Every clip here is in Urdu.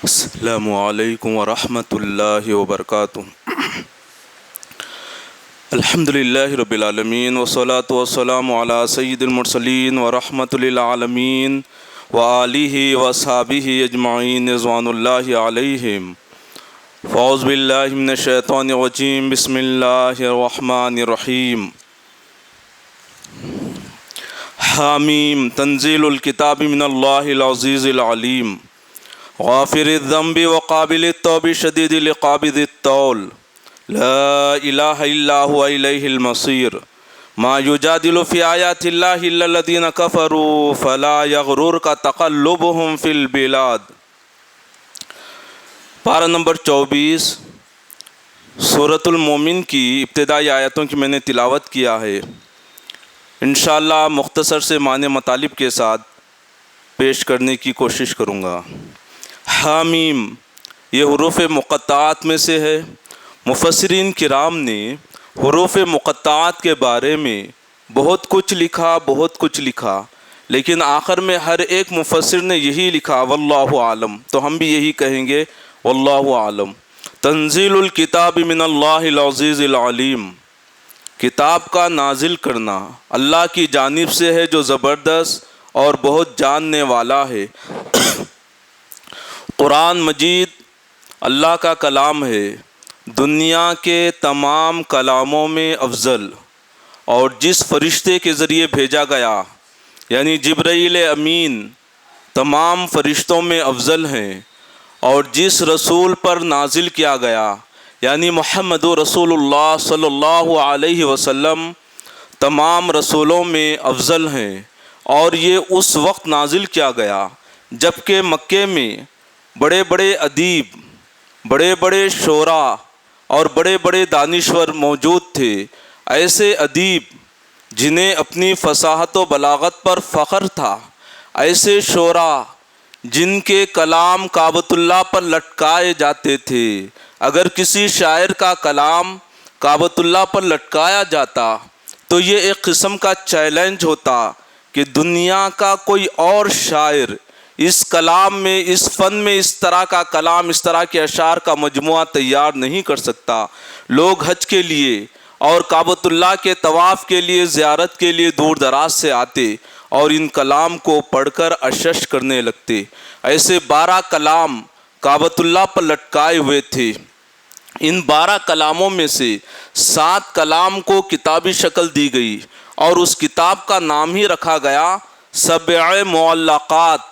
السلام علیکم ورحمۃ اللہ وبرکاتہ۔ الحمد للہ رب العالمین والصلاة والسلام علی سید المرسلین ورحمۃ للعالمین وآلہ وصحبہ اجمعین رضوان اللہ علیہم۔ فاعوذ باللہ من الشیطان الرجیم، بسم اللہ الرحمن الرحیم۔ حامیم، تنزیل الکتاب من اللہ العزیز العلیم، غافر الذنب وقابل التوب شدید العقاب ذی الطول، لا الہ الا هو الیہ المصیر، ما یجادل فی آیات اللہ الا الذین کفروا فلا یغررک تقلبهم فی البلاد۔ پارہ نمبر 24 سورۃ المومن کی ابتدائی آیتوں کی میں نے تلاوت کیا ہے۔ انشاءاللہ مختصر سے معنی مطالب کے ساتھ پیش کرنے کی کوشش کروں گا۔ حامیم، یہ حروف مقطعات میں سے ہے۔ مفسرین کرام نے حروف مقطعات کے بارے میں بہت کچھ لکھا، لیکن آخر میں ہر ایک مفسر نے یہی لکھا واللہ عالم، تو ہم بھی یہی کہیں گے واللہ عالم۔ تنزیل الکتاب من اللہ العزیز العلیم، کتاب کا نازل کرنا اللہ کی جانب سے ہے جو زبردست اور بہت جاننے والا ہے۔ قرآن مجید اللہ کا کلام ہے، دنیا کے تمام کلاموں میں افضل، اور جس فرشتے کے ذریعے بھیجا گیا یعنی جبرائیل امین تمام فرشتوں میں افضل ہیں، اور جس رسول پر نازل کیا گیا یعنی محمد رسول اللہ صلی اللہ علیہ وسلم تمام رسولوں میں افضل ہیں، اور یہ اس وقت نازل کیا گیا جبکہ مکے میں بڑے بڑے ادیب، بڑے بڑے شعراء اور بڑے بڑے دانشور موجود تھے۔ ایسے ادیب جنہیں اپنی فصاحت و بلاغت پر فخر تھا، ایسے شعراء جن کے کلام کعبۃ اللہ پر لٹکائے جاتے تھے۔ اگر کسی شاعر کا کلام کعبۃ اللہ پر لٹکایا جاتا تو یہ ایک قسم کا چیلنج ہوتا کہ دنیا کا کوئی اور شاعر اس کلام میں، اس فن میں اس طرح کا کلام، اس طرح کے اشعار کا مجموعہ تیار نہیں کر سکتا۔ لوگ حج کے لیے اور کعبۃ اللہ کے طواف کے لیے، زیارت کے لیے دور دراز سے آتے اور ان کلام کو پڑھ کر اشش کرنے لگتے۔ ایسے 12 کلام کعبۃ اللہ پر لٹکائے ہوئے تھے۔ ان 12 کلاموں میں سے 7 کلام کو کتابی شکل دی گئی، اور اس کتاب کا نام ہی رکھا گیا سبع معلقات،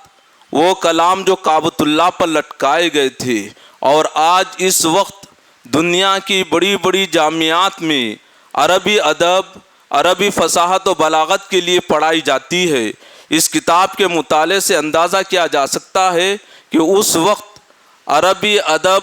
وہ کلام جو کعبۃ اللہ پر لٹکائے گئے تھے۔ اور آج اس وقت دنیا کی بڑی بڑی جامعات میں عربی ادب، عربی فصاحت و بلاغت کے لیے پڑھائی جاتی ہے۔ اس کتاب کے مطالعے سے اندازہ کیا جا سکتا ہے کہ اس وقت عربی ادب،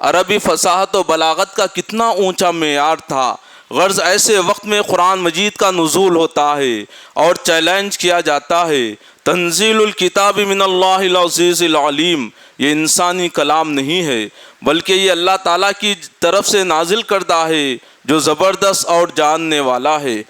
عربی فصاحت و بلاغت کا کتنا اونچا معیار تھا۔ غرض ایسے وقت میں قرآن مجید کا نزول ہوتا ہے اور چیلنج کیا جاتا ہے، تنزیل الکتاب من اللہ العزیز العلیم، یہ انسانی کلام نہیں ہے بلکہ یہ اللہ تعالیٰ کی طرف سے نازل کردہ ہے جو زبردست اور جاننے والا ہے۔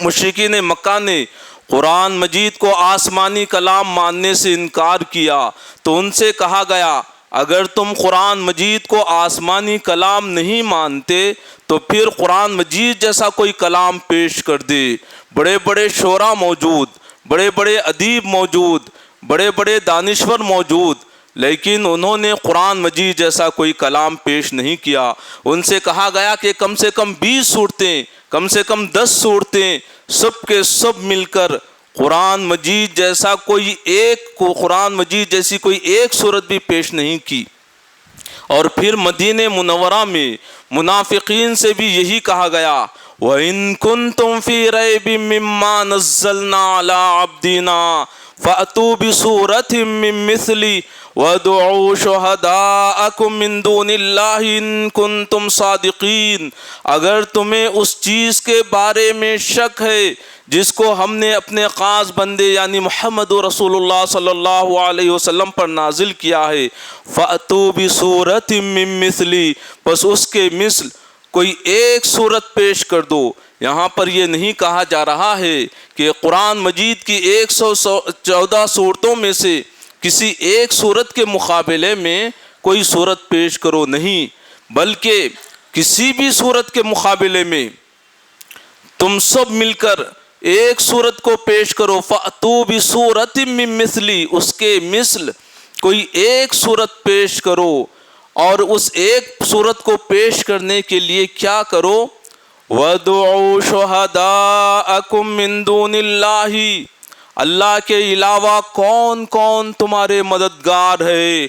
مشرکین مکہ نے قرآن مجید کو آسمانی کلام ماننے سے انکار کیا تو ان سے کہا گیا اگر تم قرآن مجید کو آسمانی کلام نہیں مانتے تو پھر قرآن مجید جیسا کوئی کلام پیش کر دے۔ بڑے بڑے شعراء موجود، بڑے بڑے ادیب موجود، بڑے بڑے دانشور موجود، لیکن انہوں نے قرآن مجید جیسا کوئی کلام پیش نہیں کیا۔ ان سے کہا گیا کہ کم سے کم 20 صورتیں، کم سے کم 10 صورتیں سب کے سب مل کر قرآن مجید جیسا قرآن مجید جیسی کوئی ایک صورت بھی پیش نہیں کی۔ اور پھر مدینہ منورہ میں منافقین سے بھی یہی کہا گیا وَإِن كُنتُمْ فِي رَيْبٍ مِّمَّا نَزَّلْنَا عَلَىٰ عَبْدِنَا فَأْتُوا بِسُورَةٍ مِّن مِّثْلِهِ وَادْعُوا شُهَدَاءَكُم مِّن دُونِ اللَّهِ إِن كُنتُمْ صَادِقِينَ۔ اگر تمہیں اس چیز کے بارے میں شک ہے جس کو ہم نے اپنے خاص بندے یعنی محمد رسول اللہ صلی اللہ علیہ وسلم پر نازل کیا ہے، فَأْتُوا بِسُورَةٍ مِّن مِّثْلِهِ، بس اس کے مثل کوئی ایک صورت پیش کر دو۔ یہاں پر یہ نہیں کہا جا رہا ہے کہ قرآن مجید کی 114 صورتوں میں سے کسی ایک صورت کے مقابلے میں کوئی صورت پیش کرو، نہیں، بلکہ کسی بھی صورت کے مقابلے میں تم سب مل کر ایک صورت کو پیش کرو۔ فَأْتُوا بِصُورَةٍ مِّن مِّثْلِهِ، اس کے مثل کوئی ایک صورت پیش کرو، اور اس ایک صورت کو پیش کرنے کے لیے کیا کرو؟ وَادْعُوا شُهَدَاءَكُم مِّن دُونِ اللَّهِ، اللہ کے علاوہ کون کون تمہارے مددگار ہے،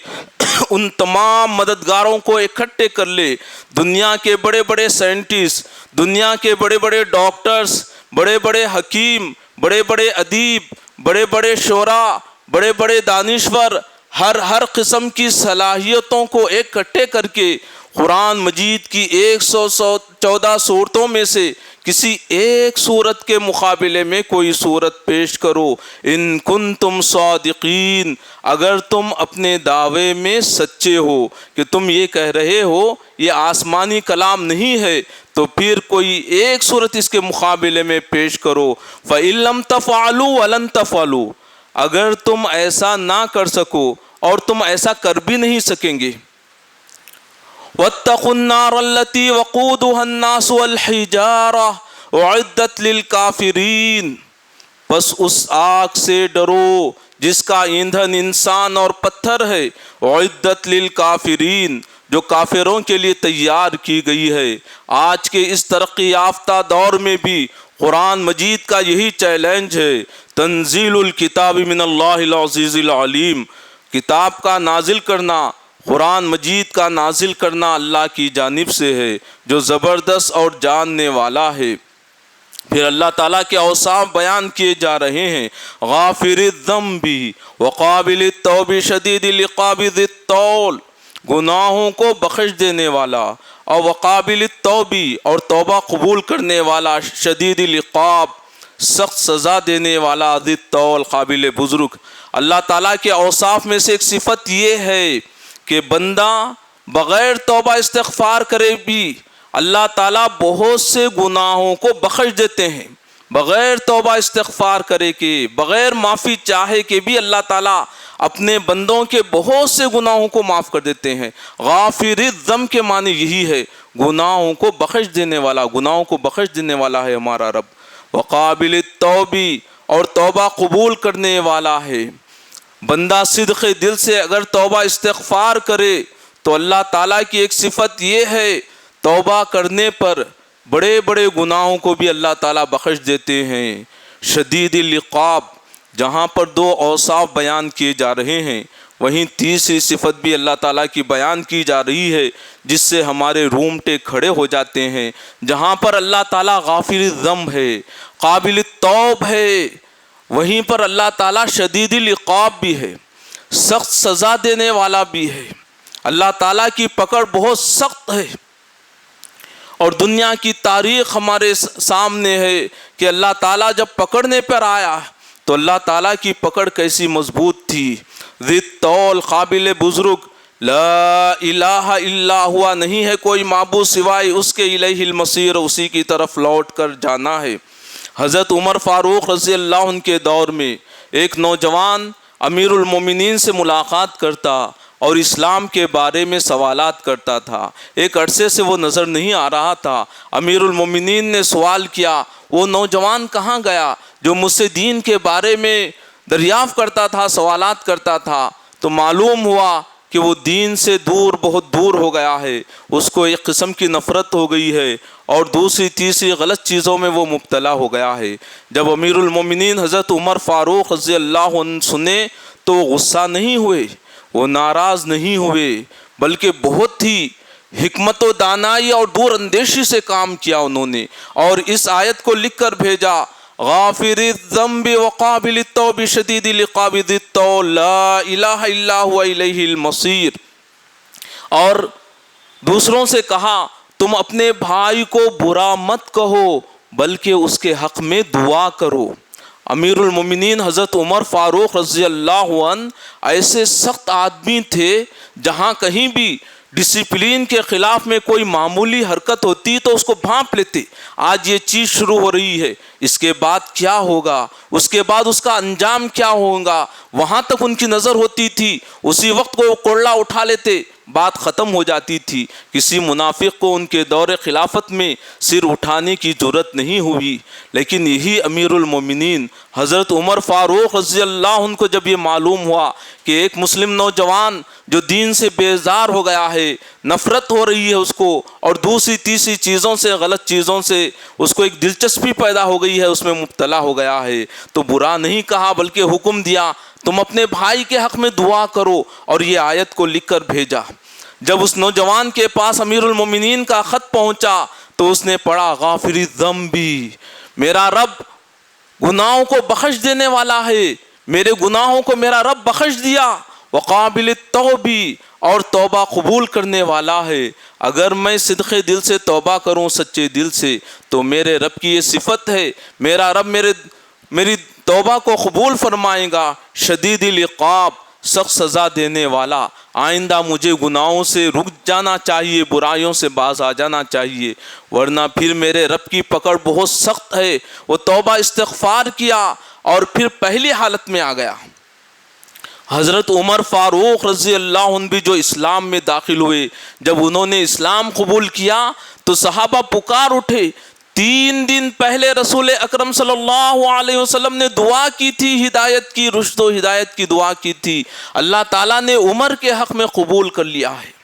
ان تمام مددگاروں کو اکٹھے کر لے۔ دنیا کے بڑے بڑے سائنٹسٹ، دنیا کے بڑے بڑے ڈاکٹرز، بڑے بڑے حکیم، بڑے بڑے ادیب، بڑے بڑے شعراء، بڑے بڑے دانشور، ہر قسم کی صلاحیتوں کو اکٹھے کر کے قرآن مجید کی 114 صورتوں میں سے کسی ایک صورت کے مقابلے میں کوئی صورت پیش کرو۔ ان کنتم صادقین، اگر تم اپنے دعوے میں سچے ہو کہ تم یہ کہہ رہے ہو یہ آسمانی کلام نہیں ہے، تو پھر کوئی ایک صورت اس کے مقابلے میں پیش کرو۔ فَإِن لَمْ تَفْعَلُوا وَلَن تَفْعَلُوا، اگر تم ایسا نہ کر سکو اور تم ایسا کر بھی نہیں سکیں گے۔ وَاتَّقُوا النَّارَ الَّتِي وَقُودُهَا النَّاسُ وَالْحِجَارَةُ أُعِدَّتْ لِلْكَافِرِينَ، بس اس آگ سے ڈرو جس کا ایندھن انسان اور پتھر ہے، اعدت للکافرین، جو کافروں کے لیے تیار کی گئی ہے۔ آج کے اس ترقی یافتہ دور میں بھی قرآن مجید کا یہی چیلنج ہے، تنزیل الکتاب من اللہ العزیز العلیم، کتاب کا نازل کرنا، قرآن مجید کا نازل کرنا اللہ کی جانب سے ہے جو زبردست اور جاننے والا ہے۔ پھر اللہ تعالیٰ کے اوصاف بیان کیے جا رہے ہیں، غافر الذنب وقابل التوب شدید العقاب ذی الطول، گناہوں کو بخش دینے والا، اور وقابل التوب، اور توبہ قبول کرنے والا، شدید العقاب، سخت سزا دینے والا، ذی الطول، قابل بزرگ۔ اللہ تعالیٰ کے اوصاف میں سے ایک صفت یہ ہے کہ بندہ بغیر توبہ استغفار کرے بھی اللہ تعالیٰ بہت سے گناہوں کو بخش دیتے ہیں، بغیر توبہ استغفار کرے کے، بغیر معافی چاہے کے بھی اللہ تعالیٰ اپنے بندوں کے بہت سے گناہوں کو معاف کر دیتے ہیں۔ غافر الذنب کے معنی یہی ہے، گناہوں کو بخش دینے والا، گناہوں کو بخش دینے والا ہے ہمارا رب۔ وقابل التوب، اور توبہ قبول کرنے والا ہے۔ بندہ صدق دل سے اگر توبہ استغفار کرے تو اللہ تعالیٰ کی ایک صفت یہ ہے، توبہ کرنے پر بڑے بڑے گناہوں کو بھی اللہ تعالیٰ بخش دیتے ہیں۔ شدید العقاب، جہاں پر دو اوصاف بیان کیے جا رہے ہیں، وہیں تیسری صفت بھی اللہ تعالیٰ کی بیان کی جا رہی ہے جس سے ہمارے رونگٹے کھڑے ہو جاتے ہیں۔ جہاں پر اللہ تعالیٰ غافر الذنب ہے، قابل التوب ہے، وہیں پر اللہ تعالیٰ شدید العقاب بھی ہے، سخت سزا دینے والا بھی ہے۔ اللہ تعالیٰ کی پکڑ بہت سخت ہے، اور دنیا کی تاریخ ہمارے سامنے ہے کہ اللہ تعالیٰ جب پکڑنے پر آیا تو اللہ تعالیٰ کی پکڑ کیسی مضبوط تھی۔ ذی الطول، قابل بزرگ، لا الہ الا ہوا، نہیں ہے کوئی معبود سوائے اس کے، الیہ المصیر، اسی کی طرف لوٹ کر جانا ہے۔ حضرت عمر فاروق رضی اللہ عنہ کے دور میں ایک نوجوان امیر المومنین سے ملاقات کرتا اور اسلام کے بارے میں سوالات کرتا تھا۔ ایک عرصے سے وہ نظر نہیں آ رہا تھا۔ امیر المومنین نے سوال کیا، وہ نوجوان کہاں گیا جو مجھ سے دین کے بارے میں دریافت کرتا تھا، سوالات کرتا تھا؟ تو معلوم ہوا کہ وہ دین سے دور، بہت دور ہو گیا ہے، اس کو ایک قسم کی نفرت ہو گئی ہے، اور دوسری تیسری غلط چیزوں میں وہ مبتلا ہو گیا ہے۔ جب امیر المومنین حضرت عمر فاروق رضی اللہ عنہ سنے تو وہ غصہ نہیں ہوئے، وہ ناراض نہیں ہوئے، بلکہ بہت ہی حکمت و دانائی اور دور اندیشی سے کام کیا انہوں نے، اور اس آیت کو لکھ کر بھیجا، غافر الذنب وقابل التوب شدید العقاب ذی الطول لا الہ الا ہوا الیہ المصیر۔ اور دوسروں سے کہا، تم اپنے بھائی کو برا مت کہو بلکہ اس کے حق میں دعا کرو۔ امیر المومنین حضرت عمر فاروق رضی اللہ عنہ ایسے سخت آدمی تھے، جہاں کہیں بھی ڈسپلین کے خلاف میں کوئی معمولی حرکت ہوتی تو اس کو بھانپ لیتے. آج یہ چیز شروع ہو رہی ہے, اس کے بعد کیا ہوگا, اس کے بعد اس کا انجام کیا ہوگا, وہاں تک ان کی نظر ہوتی تھی. اسی وقت کو کوڑا اٹھا لیتے, بات ختم ہو جاتی تھی. کسی منافق کو ان کے دور خلافت میں سر اٹھانے کی جرت نہیں ہوئی. لیکن یہی امیر المومنین حضرت عمر فاروق رضی اللہ عنہ کو جب یہ معلوم ہوا کہ ایک مسلم نوجوان جو دین سے بیزار ہو گیا ہے, نفرت ہو رہی ہے اس کو, اور دوسری تیسری چیزوں سے, غلط چیزوں سے اس کو ایک دلچسپی پیدا ہو گئی ہے, اس میں مبتلا ہو گیا ہے, تو برا نہیں کہا بلکہ حکم دیا تم اپنے بھائی کے حق میں دعا کرو, اور یہ آیت کو لکھ کر بھیجا. جب اس نوجوان کے پاس امیر المومنین کا خط پہنچا تو اس نے پڑھا غافر الذنبی, میرا رب گناہوں کو بخش دینے والا ہے, میرے گناہوں کو میرا رب بخش دیا, وقابل التوبی, اور توبہ قبول کرنے والا ہے. اگر میں صدق دل سے توبہ کروں, سچے دل سے, تو میرے رب کی یہ صفت ہے, میرا رب میری توبہ کو قبول فرمائے گا. شدید العقاب, سخت سزا دینے والا. آئندہ مجھے گناہوں سے رک جانا چاہیے, برائیوں سے باز آ جانا چاہیے, ورنہ پھر میرے رب کی پکڑ بہت سخت ہے. وہ توبہ استغفار کیا اور پھر پہلی حالت میں آ گیا. حضرت عمر فاروق رضی اللہ عنہ بھی جو اسلام میں داخل ہوئے, جب انہوں نے اسلام قبول کیا تو صحابہ پکار اٹھے. 3 دن پہلے رسول اکرم صلی اللہ علیہ وسلم نے دعا کی تھی, ہدایت کی, رشد و ہدایت کی دعا کی تھی. اللہ تعالیٰ نے عمر کے حق میں قبول کر لیا ہے.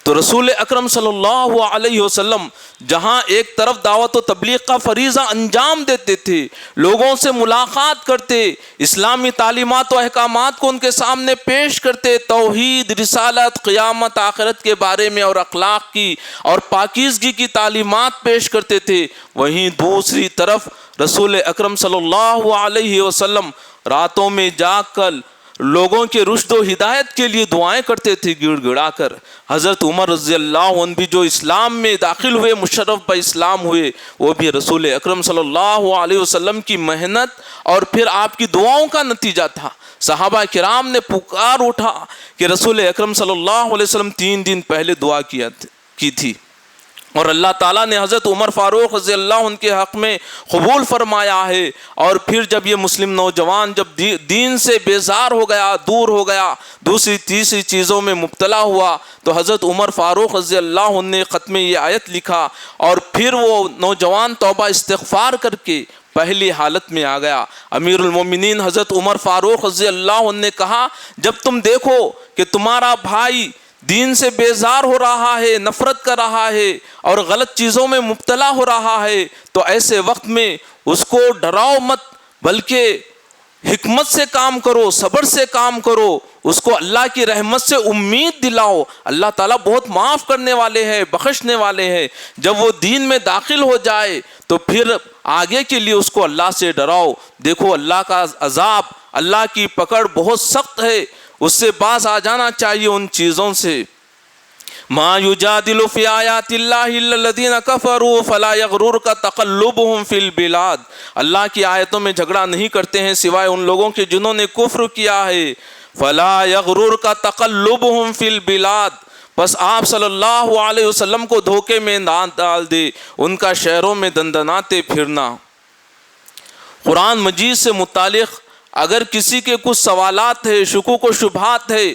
تو رسول اکرم صلی اللہ علیہ وسلم جہاں ایک طرف دعوت و تبلیغ کا فریضہ انجام دیتے تھے, لوگوں سے ملاقات کرتے, اسلامی تعلیمات و احکامات کو ان کے سامنے پیش کرتے, توحید, رسالت, قیامت, آخرت کے بارے میں اور اخلاق کی اور پاکیزگی کی تعلیمات پیش کرتے تھے, وہیں دوسری طرف رسول اکرم صلی اللہ علیہ وسلم راتوں میں جاگ کر لوگوں کے رشد و ہدایت کے لیے دعائیں کرتے تھے گڑ گڑا کر. حضرت عمر رضی اللہ عنہ بھی جو اسلام میں داخل ہوئے, مشرف بہ اسلام ہوئے, وہ بھی رسول اکرم صلی اللہ علیہ وسلم کی محنت اور پھر آپ کی دعاؤں کا نتیجہ تھا. صحابہ کرام نے پکار اٹھا کہ رسول اکرم صلی اللہ علیہ وسلم 3 دن پہلے دعا کی تھی, اور اللہ تعالیٰ نے حضرت عمر فاروق رضی اللہ عنہ کے حق میں قبول فرمایا ہے. اور پھر جب یہ مسلم نوجوان جب دین سے بیزار ہو گیا, دور ہو گیا, دوسری تیسری چیزوں میں مبتلا ہوا, تو حضرت عمر فاروق رضی اللہ عنہ نے خط میں یہ آیت لکھا, اور پھر وہ نوجوان توبہ استغفار کر کے پہلی حالت میں آ گیا. امیر المومنین حضرت عمر فاروق رضی اللہ عنہ نے کہا, جب تم دیکھو کہ تمہارا بھائی دین سے بیزار ہو رہا ہے, نفرت کر رہا ہے اور غلط چیزوں میں مبتلا ہو رہا ہے, تو ایسے وقت میں اس کو ڈراؤ مت, بلکہ حکمت سے کام کرو, صبر سے کام کرو, اس کو اللہ کی رحمت سے امید دلاؤ. اللہ تعالیٰ بہت معاف کرنے والے ہیں, بخشنے والے ہیں. جب وہ دین میں داخل ہو جائے تو پھر آگے کے لیے اس کو اللہ سے ڈراؤ. دیکھو اللہ کا عذاب, اللہ کی پکڑ بہت سخت ہے, اس سے باز آ جانا چاہیے ان چیزوں سے. ما یجادل فی آیات اللہ الا الذین کفروا فلا یغررک تقلبهم فی البلاد. اللہ کی آیتوں میں جھگڑا نہیں کرتے ہیں سوائے ان لوگوں کے جنہوں نے کفر کیا ہے. فلا یغررک تقلبهم فی البلاد, بس آپ صلی اللہ علیہ وسلم کو دھوکے میں نہ ڈال دے ان کا شہروں میں دندناتے پھرنا. قرآن مجید سے متعلق اگر کسی کے کچھ سوالات ہے, شکوک و شبہات ہے,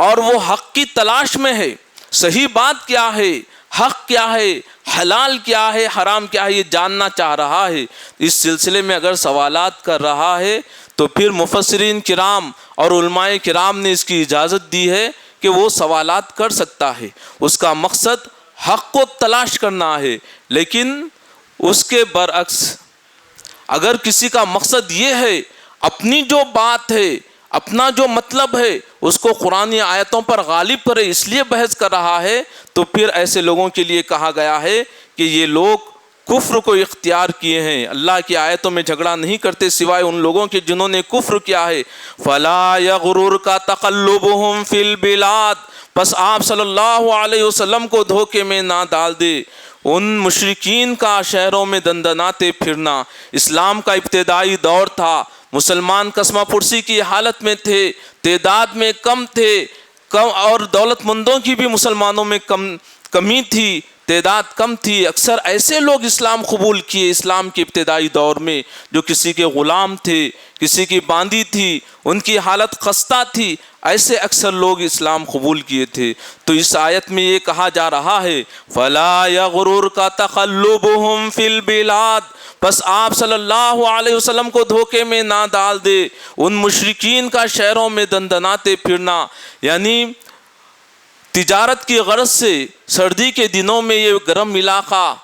اور وہ حق کی تلاش میں ہے, صحیح بات کیا ہے, حق کیا ہے, حلال کیا ہے, حرام کیا ہے, یہ جاننا چاہ رہا ہے, اس سلسلے میں اگر سوالات کر رہا ہے تو پھر مفسرین کرام اور علماء کرام نے اس کی اجازت دی ہے کہ وہ سوالات کر سکتا ہے. اس کا مقصد حق کو تلاش کرنا ہے. لیکن اس کے برعکس اگر کسی کا مقصد یہ ہے اپنی جو بات ہے, اپنا جو مطلب ہے, اس کو قرآنی آیتوں پر غالب کرے, اس لیے بحث کر رہا ہے, تو پھر ایسے لوگوں کے لیے کہا گیا ہے کہ یہ لوگ کفر کو اختیار کیے ہیں. اللہ کی آیتوں میں جھگڑا نہیں کرتے سوائے ان لوگوں کے جنہوں نے کفر کیا ہے. فلا یغررک تقلبهم فی البلاد, بس آپ صلی اللہ علیہ وسلم کو دھوکے میں نہ ڈال دے ان مشرکین کا شہروں میں دندناتے پھرنا. اسلام کا ابتدائی دور تھا, مسلمان کسمہ پرسی کی حالت میں تھے, تعداد میں کم تھے, کم اور دولت مندوں کی بھی مسلمانوں میں کمی تھی، تعداد کم تھی۔ اکثر ایسے لوگ اسلام قبول کیے اسلام کے ابتدائی دور میں جو کسی کے غلام تھے، کسی کی باندی تھی، ان کی حالت خستہ تھی، ایسے اکثر لوگ اسلام قبول کیے تھے۔ تو اس آیت میں یہ کہا جا رہا ہے فَلَا يَغْرُرْكَ تَقَلُّبُهُمْ فِي الْبِلَادِ، بس آپ صلی اللہ علیہ وسلم کو دھوکے میں نہ ڈال دے ان مشرکین کا شہروں میں دندناتے پھرنا، یعنی تجارت کی غرض سے سردی کے دنوں میں یہ گرم علاقہ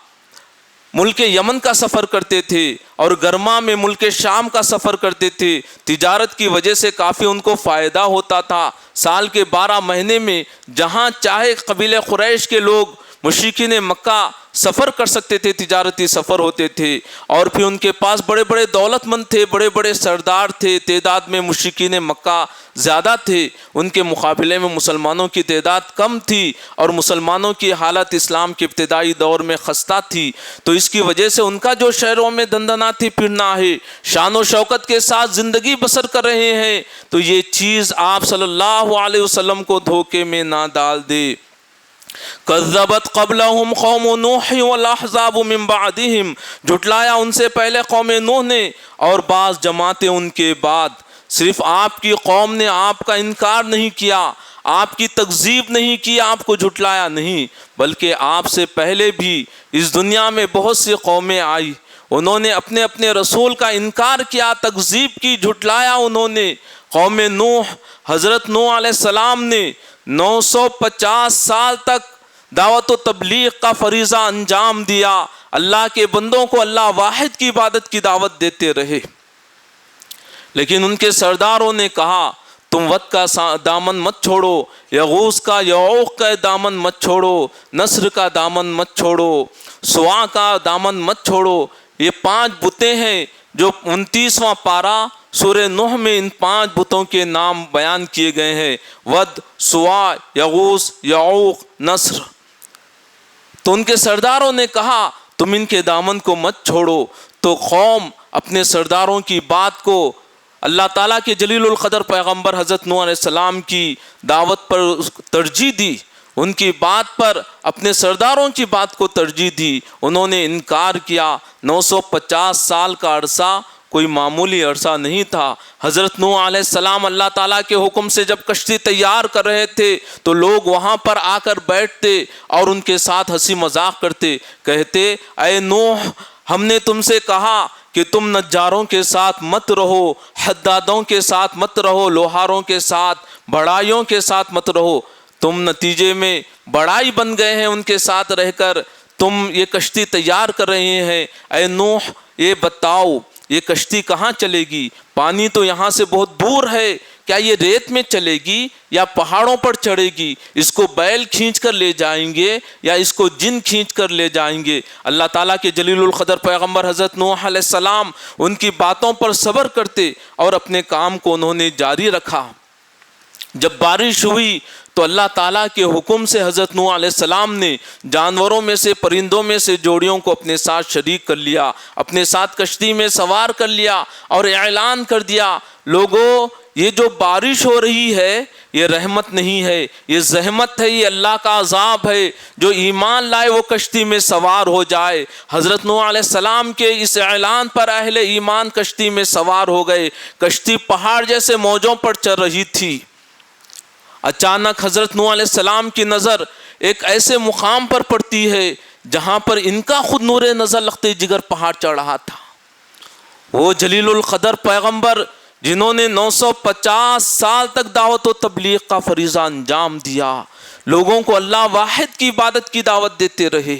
ملک یمن کا سفر کرتے تھے اور گرما میں ملک شام کا سفر کرتے تھے۔ تجارت کی وجہ سے کافی ان کو فائدہ ہوتا تھا۔ سال کے 12 مہینے میں جہاں چاہے قبیلہ قریش کے لوگ مشرکین مکہ سفر کر سکتے تھے، تجارتی سفر ہوتے تھے، اور پھر ان کے پاس بڑے بڑے دولت مند تھے، بڑے بڑے سردار تھے، تعداد میں مشرکین مکہ زیادہ تھے، ان کے مقابلے میں مسلمانوں کی تعداد کم تھی اور مسلمانوں کی حالت اسلام کے ابتدائی دور میں خستہ تھی۔ تو اس کی وجہ سے ان کا جو شہروں میں دندناتی پھرنا ہے، شان و شوکت کے ساتھ زندگی بسر کر رہے ہیں، تو یہ چیز آپ صلی اللہ علیہ وسلم کو دھوکے میں نہ ڈال دے۔ کذبت قبلہم قوم نوح والاحزاب من بعدہم، جھٹلایا ان سے پہلے قوم نوح نے اور بعض جماعتیں ان کے بعد۔ صرف آپ کی قوم نے آپ کا انکار نہیں کیا، آپ کی تکذیب نہیں کی، آپ کو جھٹلایا نہیں، بلکہ آپ سے پہلے بھی اس دنیا میں بہت سی قومیں آئی، انہوں نے اپنے اپنے رسول کا انکار کیا، تکذیب کی، جھٹلایا انہوں نے۔ قوم نوح، حضرت نوح علیہ السلام نے 950 سال تک دعوت و تبلیغ کا فریضہ انجام دیا، اللہ کے بندوں کو اللہ واحد کی عبادت کی دعوت دیتے رہے، لیکن ان کے سرداروں نے کہا تم ود کا دامن مت چھوڑو، یغوث کا یعوق کا دامن مت چھوڑو، نصر کا دامن مت چھوڑو، سوا کا دامن مت چھوڑو۔ یہ 5 بتیں ہیں جو 29واں پارہ سورہ نوح میں ان 5 بتوں کے نام بیان کیے گئے ہیں، ود، سوا، یغوث، یعوق، نصر۔ تو ان کے سرداروں نے کہا تم ان کے دامن کو مت چھوڑو، تو قوم اپنے سرداروں کی بات کو اللہ تعالیٰ کے جلیل القدر پیغمبر حضرت نوح علیہ السلام کی دعوت پر ترجیح دی، ان کی بات پر اپنے سرداروں کی بات کو ترجیح دی، انہوں نے انکار کیا۔ 950 سال کا عرصہ کوئی معمولی عرصہ نہیں تھا۔ حضرت نوح علیہ السلام اللہ تعالیٰ کے حکم سے جب کشتی تیار کر رہے تھے تو لوگ وہاں پر آ کر بیٹھتے اور ان کے ساتھ ہنسی مذاق کرتے، کہتے اے نوح، ہم نے تم سے کہا کہ تم نجاروں کے ساتھ مت رہو، حدادوں کے ساتھ مت رہو، لوہاروں کے ساتھ، بڑائیوں کے ساتھ مت رہو، تم نتیجے میں بڑائی بن گئے ہیں، ان کے ساتھ رہ کر تم یہ کشتی تیار کر رہے ہیں۔ اے نوح، یہ بتاؤ یہ کشتی کہاں چلے گی؟ پانی تو یہاں سے بہت دور ہے، کیا یہ ریت میں چلے گی یا پہاڑوں پر چڑھے گی؟ اس کو بیل کھینچ کر لے جائیں گے یا اس کو جن کھینچ کر لے جائیں گے؟ اللہ تعالیٰ کے جلیل القدر پیغمبر حضرت نوح علیہ السلام ان کی باتوں پر صبر کرتے اور اپنے کام کو انہوں نے جاری رکھا۔ جب بارش ہوئی تو اللہ تعالیٰ کے حکم سے حضرت نوح علیہ السلام نے جانوروں میں سے، پرندوں میں سے جوڑیوں کو اپنے ساتھ شریک کر لیا، اپنے ساتھ کشتی میں سوار کر لیا اور اعلان کر دیا لوگوں یہ جو بارش ہو رہی ہے یہ رحمت نہیں ہے، یہ زحمت ہے، یہ اللہ کا عذاب ہے، جو ایمان لائے وہ کشتی میں سوار ہو جائے۔ حضرت نوح علیہ السلام کے اس اعلان پر اہل ایمان کشتی میں سوار ہو گئے۔ کشتی پہاڑ جیسے موجوں پر چل رہی تھی۔ اچانک حضرت نوح علیہ السلام کی نظر ایک ایسے مقام پر پڑتی ہے جہاں پر ان کا خود نور نظر لختے جگر پہاڑ چڑھ رہا تھا۔ وہ جلیل القدر پیغمبر جنہوں نے 950 سال تک دعوت و تبلیغ کا فریضہ انجام دیا، لوگوں کو اللہ واحد کی عبادت کی دعوت دیتے رہے،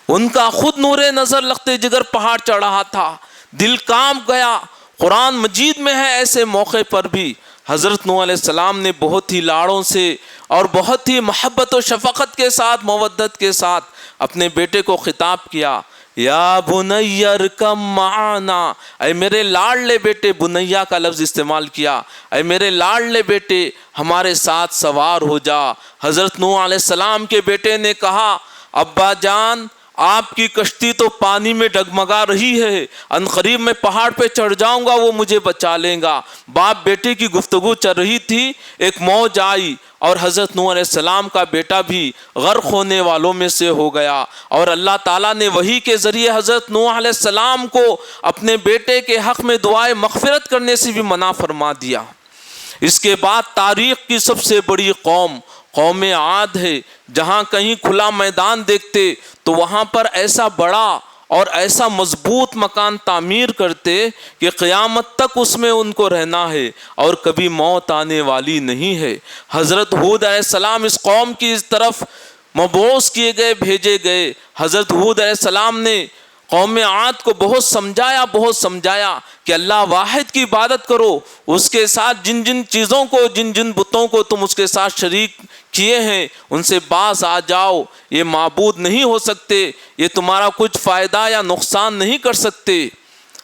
ان کا خود نور نظر لختے جگر پہاڑ چڑھ رہا تھا، دل کانپ گیا۔ قرآن مجید میں ہے ایسے موقع پر بھی حضرت نوح علیہ السلام نے بہت ہی لاڑوں سے اور بہت ہی محبت و شفقت کے ساتھ، مودت کے ساتھ اپنے بیٹے کو خطاب کیا، یا بنی ارکب معنا، اے میرے لاڈلے بیٹے، بنیا کا لفظ استعمال کیا، اے میرے لاڈلے بیٹے ہمارے ساتھ سوار ہو جا۔ حضرت نوح علیہ السلام کے بیٹے نے کہا ابا جان، آپ کی کشتی تو پانی میں ڈگمگا رہی ہے، عنقریب میں پہاڑ پہ چڑھ جاؤں گا، وہ مجھے بچا لیں گا۔ باپ بیٹے کی گفتگو چل رہی تھی، ایک موج آئی اور حضرت نوح علیہ السلام کا بیٹا بھی غرق ہونے والوں میں سے ہو گیا، اور اللہ تعالیٰ نے وحی کے ذریعے حضرت نوح علیہ السلام کو اپنے بیٹے کے حق میں دعائے مغفرت کرنے سے بھی منع فرما دیا۔ اس کے بعد تاریخ کی سب سے بڑی قوم عاد ہے، جہاں کہیں کھلا میدان دیکھتے تو وہاں پر ایسا بڑا اور ایسا مضبوط مکان تعمیر کرتے کہ قیامت تک اس میں ان کو رہنا ہے اور کبھی موت آنے والی نہیں ہے۔ حضرت ہود علیہ السلام اس قوم کی اس طرف مبعوث کیے گئے، بھیجے گئے۔ حضرت ہود علیہ السلام نے قوم عاد کو بہت سمجھایا کہ اللہ واحد کی عبادت کرو، اس کے ساتھ جن چیزوں کو، جن بتوں کو تم اس کے ساتھ شریک کیے ہیں ان سے باز آ جاؤ، یہ معبود نہیں ہو سکتے، یہ تمہارا کچھ فائدہ یا نقصان نہیں کر سکتے۔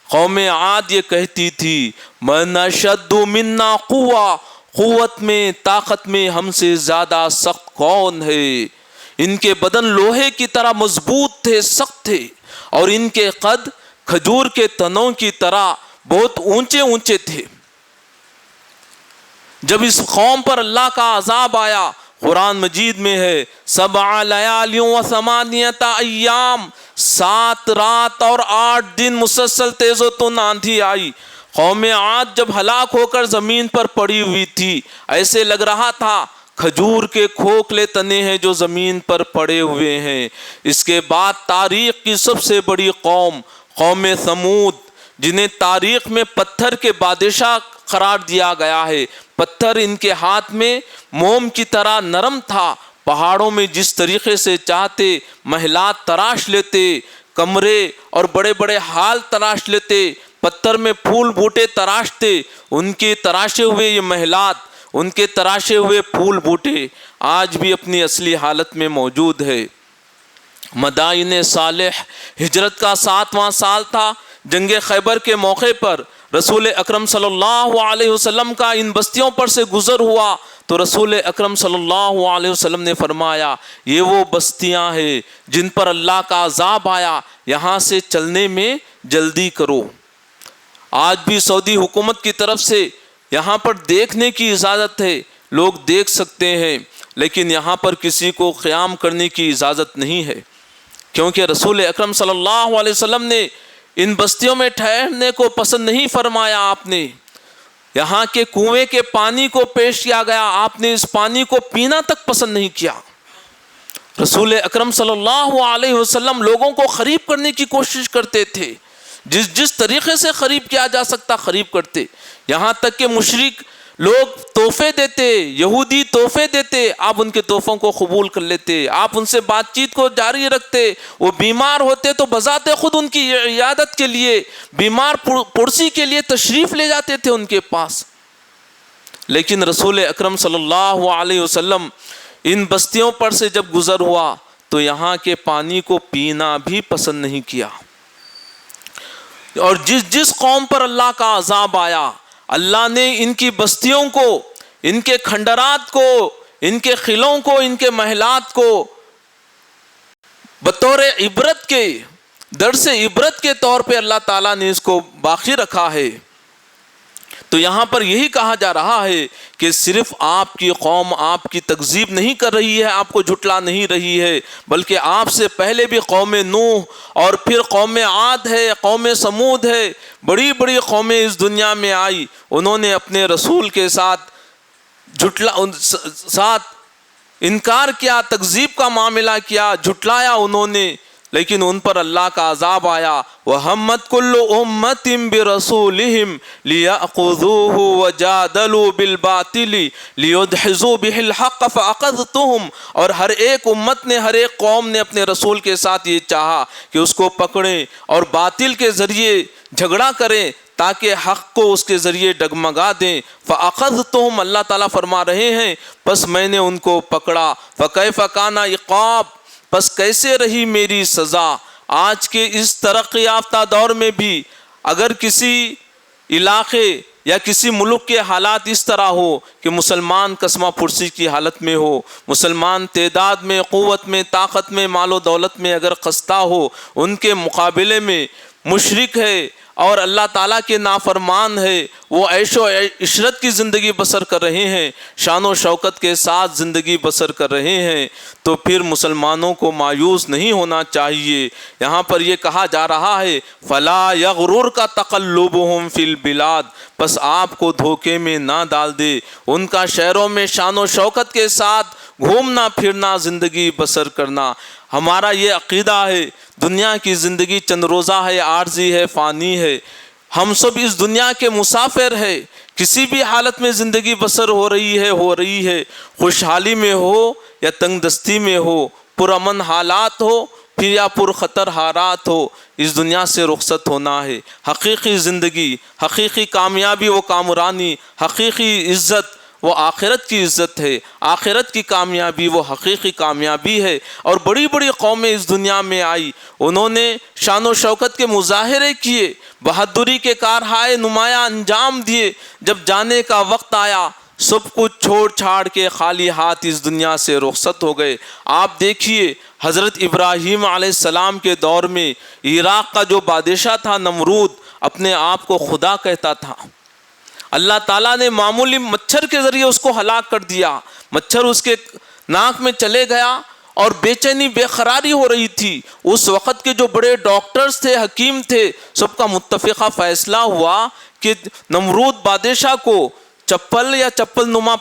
قوم عاد یہ کہتی تھی من اشد منا قوہ، قوت میں، طاقت میں ہم سے زیادہ سخت کون ہے؟ ان کے بدن لوہے کی طرح مضبوط تھے، سخت تھے، اور ان کے قد کھجور کے تنوں کی طرح بہت اونچے تھے۔ جب اس قوم پر اللہ کا عذاب آیا، قرآن مجید میں ہے 7 لیال و 8 ایام، 7 رات اور 8 دن مسلسل تیز و تند آندھی آئی۔ قوم عاد جب ہلاک ہو کر زمین پر پڑی ہوئی تھی، ایسے لگ رہا تھا کھجور کے کھوکھلے تنے ہیں جو زمین پر پڑے ہوئے ہیں۔ اس کے بعد تاریخ کی سب سے بڑی قوم ثمود، جنہیں تاریخ میں پتھر کے بادشاہ قرار دیا گیا ہے۔ پتھر ان کے ہاتھ میں موم کی طرح نرم تھا، پہاڑوں میں جس طریقے سے چاہتے محلات تراش لیتے، کمرے اور بڑے بڑے ہال تراش لیتے، پتھر میں پھول بوٹے تراشتے۔ ان کے تراشے ہوئے یہ محلات، ان کے تراشے ہوئے پھول بوٹے آج بھی اپنی اصلی حالت میں موجود ہے۔ مدائن صالح، ہجرت کا 7واں سال تھا۔ جنگ خیبر کے موقع پر رسول اکرم صلی اللہ علیہ وسلم کا ان بستیوں پر سے گزر ہوا تو رسول اکرم صلی اللہ علیہ وسلم نے فرمایا یہ وہ بستیاں ہیں جن پر اللہ کا عذاب آیا، یہاں سے چلنے میں جلدی کرو۔ آج بھی سعودی حکومت کی طرف سے یہاں پر دیکھنے کی اجازت ہے، لوگ دیکھ سکتے ہیں، لیکن یہاں پر کسی کو قیام کرنے کی اجازت نہیں ہے، کیونکہ رسول اکرم صلی اللہ علیہ وسلم نے ان بستیوں میں ٹھہرنے کو پسند نہیں فرمایا۔ آپ نے یہاں کے کنویں کے پانی کو پیش کیا گیا، آپ نے اس پانی کو پینا تک پسند نہیں کیا۔ رسول اکرم صلی اللہ علیہ وسلم لوگوں کو قریب کرنے کی کوشش کرتے تھے، جس طریقے سے قریب کیا جا سکتا قریب کرتے، یہاں تک کہ مشرک لوگ تحفے دیتے، یہودی تحفے دیتے، آپ ان کے تحفوں کو قبول کر لیتے، آپ ان سے بات چیت کو جاری رکھتے۔ وہ بیمار ہوتے تو بذات خود ان کی عیادت کے لیے، بیمار پڑوسی کے لیے تشریف لے جاتے تھے ان کے پاس۔ لیکن رسول اکرم صلی اللہ علیہ وسلم ان بستیوں پر سے جب گزر ہوا تو یہاں کے پانی کو پینا بھی پسند نہیں کیا۔ اور جس قوم پر اللہ کا عذاب آیا، اللہ نے ان کی بستیوں کو، ان کے کھنڈرات کو، ان کے قلعوں کو، ان کے محلات کو بطور عبرت کے، درس عبرت کے طور پہ اللہ تعالیٰ نے اس کو باقی رکھا ہے۔ تو یہاں پر یہی کہا جا رہا ہے کہ صرف آپ کی قوم آپ کی تکذیب نہیں کر رہی ہے، آپ کو جھٹلا نہیں رہی ہے، بلکہ آپ سے پہلے بھی قوم نوح اور پھر قوم عاد ہے، قوم ثمود ہے، بڑی بڑی قومیں اس دنیا میں آئی، انہوں نے اپنے رسول کے ساتھ انکار کیا، تکذیب کا معاملہ کیا، جھٹلایا انہوں نے، لیکن ان پر اللہ کا عذاب آیا۔ وَهَمَّتْ كُلُّ أُمَّةٍ بِرَسُولِهِمْ لِيَأْخُذُوهُ وَجَادَلُوا بِالْبَاطِلِ لِيُدْحِضُوا بِهِ الْحَقَّ فَأَخَذْتُهُمْ، اور ہر ایک امت نے، ہر ایک قوم نے اپنے رسول کے ساتھ یہ چاہا کہ اس کو پکڑیں اور باطل کے ذریعے جھگڑا کریں تاکہ حق کو اس کے ذریعے ڈگمگا دیں۔ فَأَخَذْتُهُمْ، اللہ تعالیٰ فرما رہے ہیں پس میں نے ان کو پکڑا۔ فَكَيْفَ كَانَ عِقَابِ، پس کیسے رہی میری سزا۔ آج کے اس ترقی یافتہ دور میں بھی اگر کسی علاقے یا کسی ملک کے حالات اس طرح ہو کہ مسلمان کسمہ پرسی کی حالت میں ہو، مسلمان تعداد میں، قوت میں، طاقت میں، مال و دولت میں اگر خستہ ہو، ان کے مقابلے میں مشرک ہے اور اللہ تعالیٰ کے نافرمان ہے، وہ عیش و عشرت کی زندگی بسر کر رہے ہیں، شان و شوکت کے ساتھ زندگی بسر کر رہے ہیں، تو پھر مسلمانوں کو مایوس نہیں ہونا چاہیے۔ یہاں پر یہ کہا جا رہا ہے فَلَا يَغْرُرْكَ تَقَلُّبُهُمْ فِي الْبِلَادِ، بس آپ کو دھوکے میں نہ ڈال دے، ان کا شہروں میں شان و شوکت کے ساتھ گھومنا پھرنا، زندگی بسر کرنا۔ ہمارا یہ عقیدہ ہے دنیا کی زندگی چند روزہ ہے، عارضی ہے، فانی ہے، ہم سب اس دنیا کے مسافر ہے، کسی بھی حالت میں زندگی بسر ہو رہی ہے، خوشحالی میں ہو یا تنگ دستی میں ہو، پرامن حالات ہو پھر یا پر خطر حالات ہو، اس دنیا سے رخصت ہونا ہے۔ حقیقی زندگی، حقیقی کامیابی و کامرانی، حقیقی عزت وہ آخرت کی عزت ہے، آخرت کی کامیابی وہ حقیقی کامیابی ہے۔ اور بڑی بڑی قومیں اس دنیا میں آئی، انہوں نے شان و شوکت کے مظاہرے کیے، بہادری کے کارہائے نمایاں انجام دیے، جب جانے کا وقت آیا سب کچھ چھوڑ چھاڑ کے خالی ہاتھ اس دنیا سے رخصت ہو گئے۔ آپ دیکھیے حضرت ابراہیم علیہ السلام کے دور میں عراق کا جو بادشاہ تھا نمرود، اپنے آپ کو خدا کہتا تھا، اللہ تعالیٰ نے معمولی مچھر کے ذریعے اس کو ہلاک کر دیا، مچھر اس کے ناک میں چلے گیا اور بے چینی بے قراری ہو رہی تھی۔ اس وقت کے جو بڑے ڈاکٹرز تھے، حکیم تھے، سب کا متفقہ فیصلہ ہوا کہ نمرود بادشاہ کو چپل یا چپل نما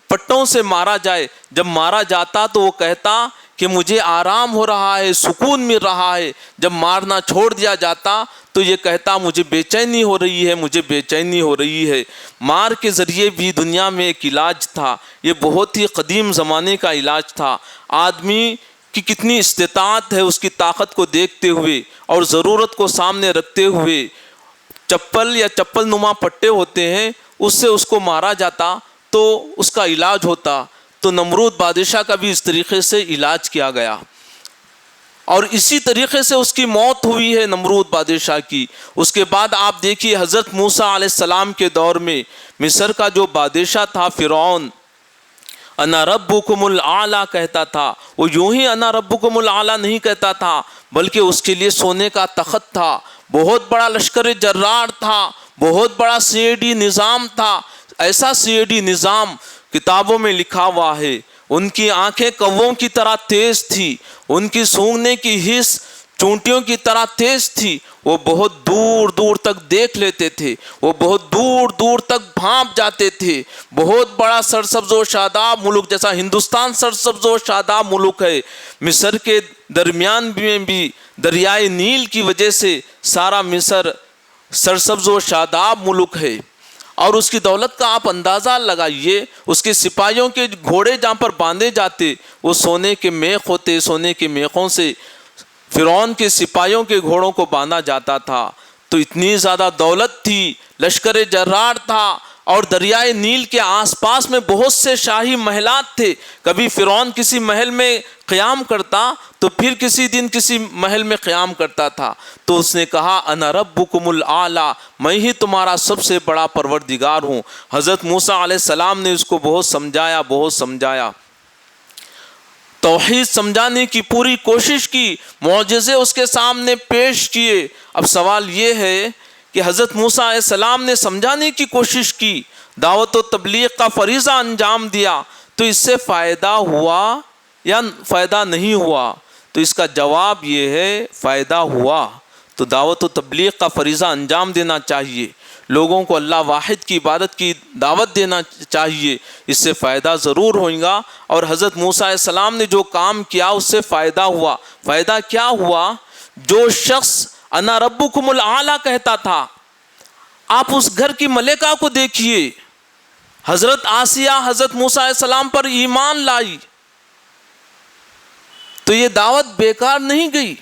پٹوں سے مارا جائے۔ جب مارا جاتا تو وہ کہتا کہ مجھے آرام ہو رہا ہے، سکون مل رہا ہے، جب مارنا چھوڑ دیا جاتا تو یہ کہتا مجھے بے چینی ہو رہی ہے، مجھے بے چینی ہو رہی ہے۔ مار کے ذریعے بھی دنیا میں ایک علاج تھا، یہ بہت ہی قدیم زمانے کا علاج تھا۔ آدمی کی کتنی استطاعت ہے، اس کی طاقت کو دیکھتے ہوئے اور ضرورت کو سامنے رکھتے ہوئے چپل یا چپل نما پٹے ہوتے ہیں، اس سے اس کو مارا جاتا تو اس کا علاج ہوتا۔ تو نمرود بادشاہ کا بھی اس طریقے سے علاج کیا گیا اور اسی طریقے سے اس کی موت ہوئی ہے نمرود بادشاہ کی۔ اس کے بعد آپ دیکھیے حضرت موسیٰ علیہ السلام کے دور میں مصر کا جو بادشاہ تھا فرعون، انا ربکم الاعلیٰ کہتا تھا، وہ یوں ہی انا ربکم الاعلیٰ نہیں کہتا تھا، بلکہ اس کے لیے سونے کا تخت تھا، بہت بڑا لشکر جرار تھا، بہت بڑا CID نظام تھا۔ ایسا CID نظام کتابوں میں لکھا ہوا ہے، ان کی آنکھیں کووں کی طرح تیز تھی، ان کی سونگنے کی حس چونٹیوں کی طرح تیز تھی، وہ بہت دور دور تک دیکھ لیتے تھے، وہ بہت دور دور تک بھانپ جاتے تھے۔ بہت بڑا سرسبز و شاداب ملک، جیسا ہندوستان سرسبز و شاداب ملک ہے، مصر کے درمیان میں بھی دریائے نیل کی وجہ سے سارا مصر سرسبز و شاداب ملک ہے۔ اور اس کی دولت کا آپ اندازہ لگائیے، اس کے سپاہیوں کے گھوڑے جہاں پر باندھے جاتے وہ سونے کے میخ ہوتے، سونے کے میخوں سے فرعون کے سپاہیوں کے گھوڑوں کو باندھا جاتا تھا۔ تو اتنی زیادہ دولت تھی، لشکر جرار تھا، اور دریائے نیل کے آس پاس میں بہت سے شاہی محلات تھے۔ کبھی فرعون کسی محل میں قیام کرتا تو پھر کسی دن کسی محل میں قیام کرتا تھا، تو اس نے کہا انا ربکم الاعلیٰ، میں ہی تمہارا سب سے بڑا پروردگار ہوں۔ حضرت موسیٰ علیہ السلام نے اس کو بہت سمجھایا، توحید سمجھانے کی پوری کوشش کی، معجزے اس کے سامنے پیش کیے۔ اب سوال یہ ہے کہ حضرت موسیٰ علیہ السلام نے سمجھانے کی کوشش کی، دعوت و تبلیغ کا فریضہ انجام دیا، تو اس سے فائدہ ہوا یا فائدہ نہیں ہوا؟ تو اس کا جواب یہ ہے فائدہ ہوا۔ تو دعوت و تبلیغ کا فریضہ انجام دینا چاہیے، لوگوں کو اللہ واحد کی عبادت کی دعوت دینا چاہیے، اس سے فائدہ ضرور ہوگا۔ اور حضرت موسیٰ علیہ السلام نے جو کام کیا اس سے فائدہ ہوا۔ فائدہ کیا ہوا؟ جو شخص انا ربکم الاعلیٰ کہتا تھا، آپ اس گھر کی ملکہ کو دیکھیے، حضرت آسیہ حضرت موسیٰ علیہ السلام پر ایمان لائی، تو یہ دعوت بیکار نہیں گئی۔